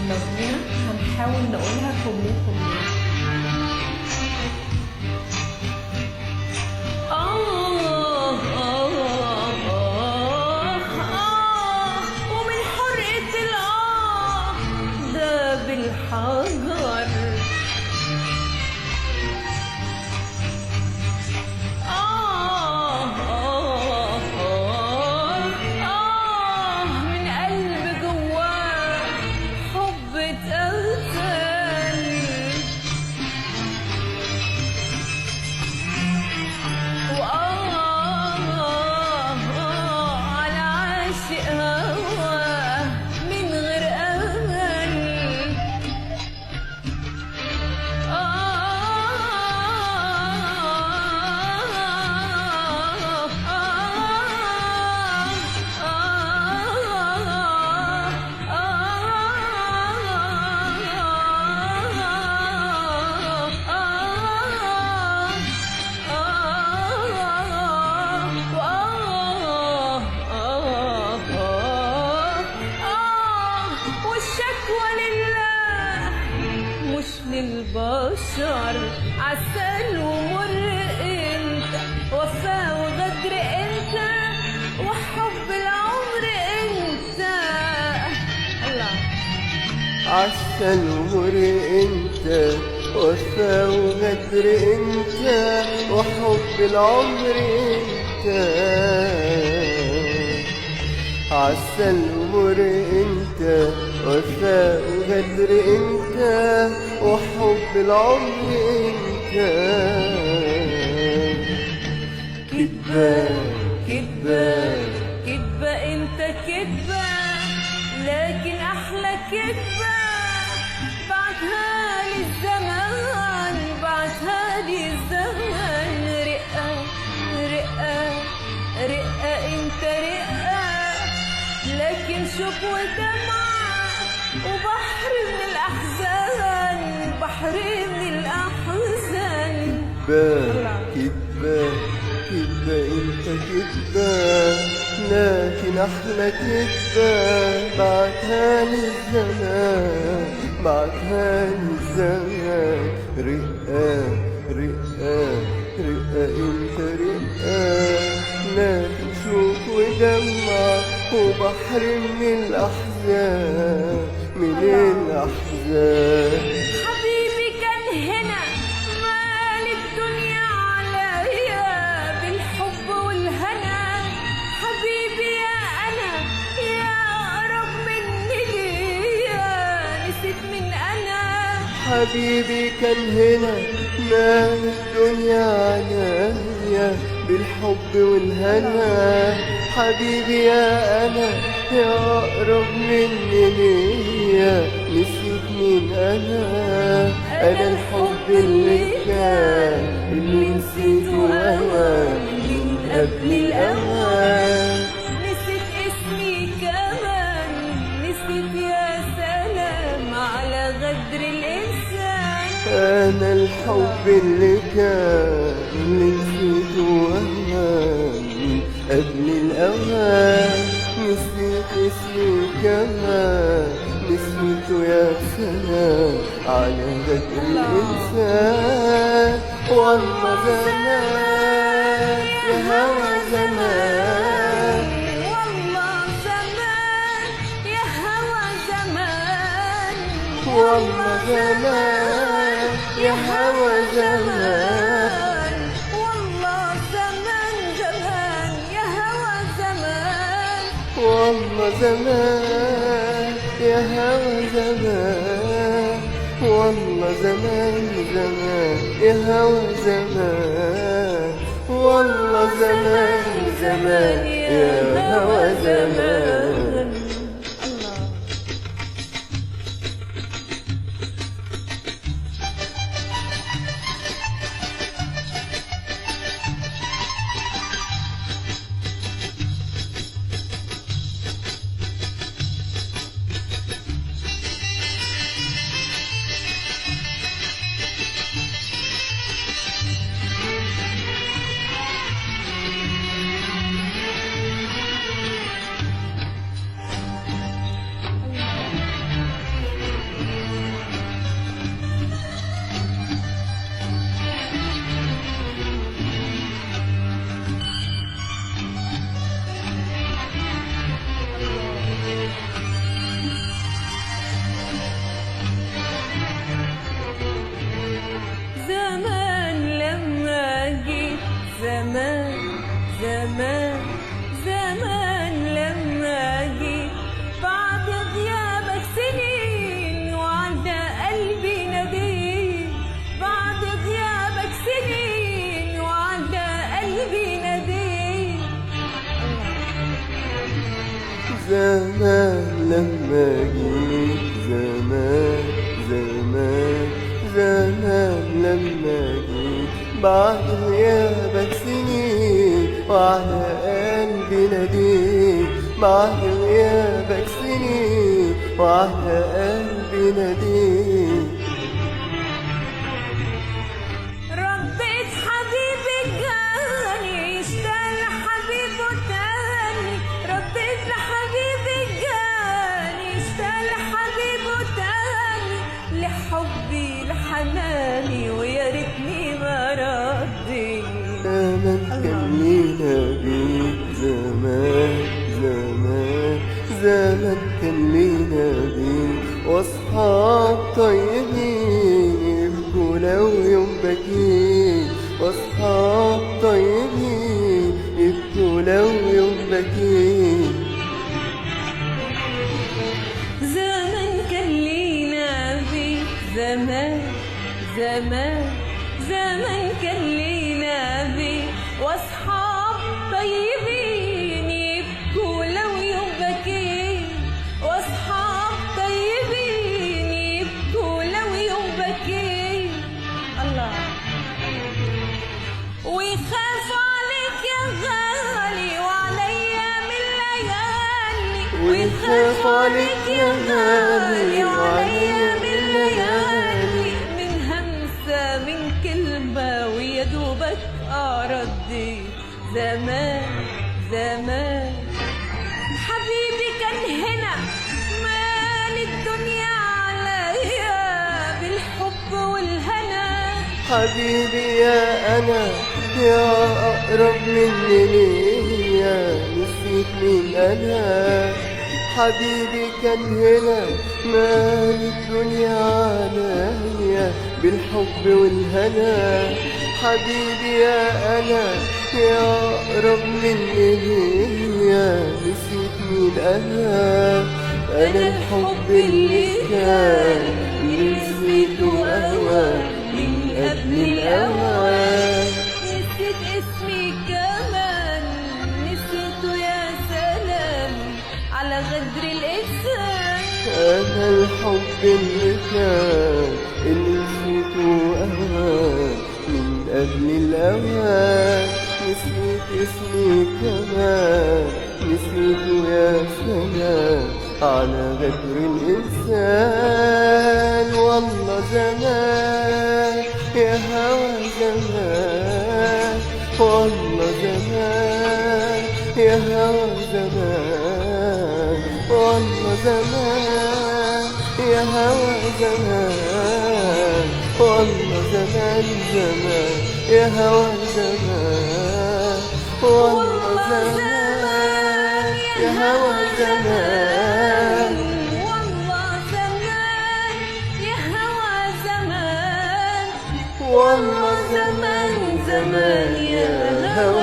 لو هنا هنحاول نقولها كوبليه كوبليه. ومن حرقة ده بالحجر. من قلب جواه حب اتقتل. على عاشق هواه من غير أمل. والشكوى لله مش للبشر. عسل ومر انت، وفاء وغدر انت، وحب العمر انت. الله. عسل ومر انت، وفاء وغدر انت، وحب العمر انت. عسل ومر انت، وفاء وغدر انت، وحب العمر انت. كدبة كدبة كدبة انت كدبة، لكن احلى كدبة بعتها لي الزمان. بعتها لي الزمان. رقة رقة رقة انت رقة، لكن شكوى دمعة وبحر من الأحزان. بحر من الأحزان. كدبة كدبة كدبة انت كدبة، لكن احلى كدبة بعتها لي الزمان. بعتها لي الزمان. رقة رقة رقة انت رقة، لكن شوق ودمع وبحر من الأحزان. من الأحزان. حبيبي كان هنا مال الدنيا عليا بالحب والهنا. حبيبي يا أنا يا أقرب مني ليا، نسيت من أنا. حبيبي كان هنا مال الدنيا عليا بالحب والهنا. حبيبي يا أنا يا أقرب مني ليا، نسيت مين أنا. أنا الحب اللي كان، اللي نسيته أوان من قبل الأوان. نسيت اسمي كمان، نسيت يا سلام على غدر الإنسان. أنا الحب اللي كان، اللي نسيته أوان من قبل الأوان. نسيت اسمي كمان، نسيته يا سلام على غدر الإنسان. والله زمان يا هوى زمان. والله زمان يا هوى زمان. والله زمان يا هوى زمان. والله زمان زمان يا هوى زمان. والله زمان يا هوى زمان. والله زمان زمان يا هوى زمان. والله زمان زمان يا هوى زمان. الله. جيت زمان زمان زمان لما جيت بعد غيابك سنين وعلى قلبي ناديت بعد غيابك سنين وعلى قلبي ناديت ربيت حبيبي جاني اشتاق لحبيبه تاني ربيت حبيبي جاني اشتاق لحبيبه تاني لحبي لحناني ويا ريتني ما رديت زمان كان لينا بيك زمان زمان زمان كان لينا بيك واصحاب طيبين يبكوا لو يوم بكيت واصحاب طيبين يبكوا لو يوم بكيت زمان كان لينا بيك زمان زمان زمان كان لينا بيك واصحاب طيبين يبكوا لو يوم بكيت واصحاب طيبين يبكوا لو يوم بكيت الله ويخافوا عليك يا غالي وعليا من ليالي ويخافوا عليك يا غالي وعليا من ليالي من همسة من كلمة ويا دوبك أردي زمان زمان حبيبي كان هنا مال الدنيا عليا بالحب والهنا حبيبي يا أنا يا أقرب مني ليا نسيت مين أنا حبيبي كان هنا مال الدنيا عليا بالحب والهنا حبيبي يا أنا يا أقرب مني ليا نسيت مين أنا الحب اللي كان اللي نسيته أهوى من قبل الأوان نسيت اسمي كمان نسيته يا سلام على غدر الإنسان أنا الحب اللي كان اللي نسيته أهوان من قبل الأوان نسيت اسمي كمان نسيته يا سلام على غدر الإنسان والله زمان يا هوى زمان والله زمان يا هوى زمان والله زمان يا هوى زمان والله زمان زمان يا هوى زمان والله زمان يا هوى زمان والله زمان يا هوى زمان والله زمان زمان يا هوى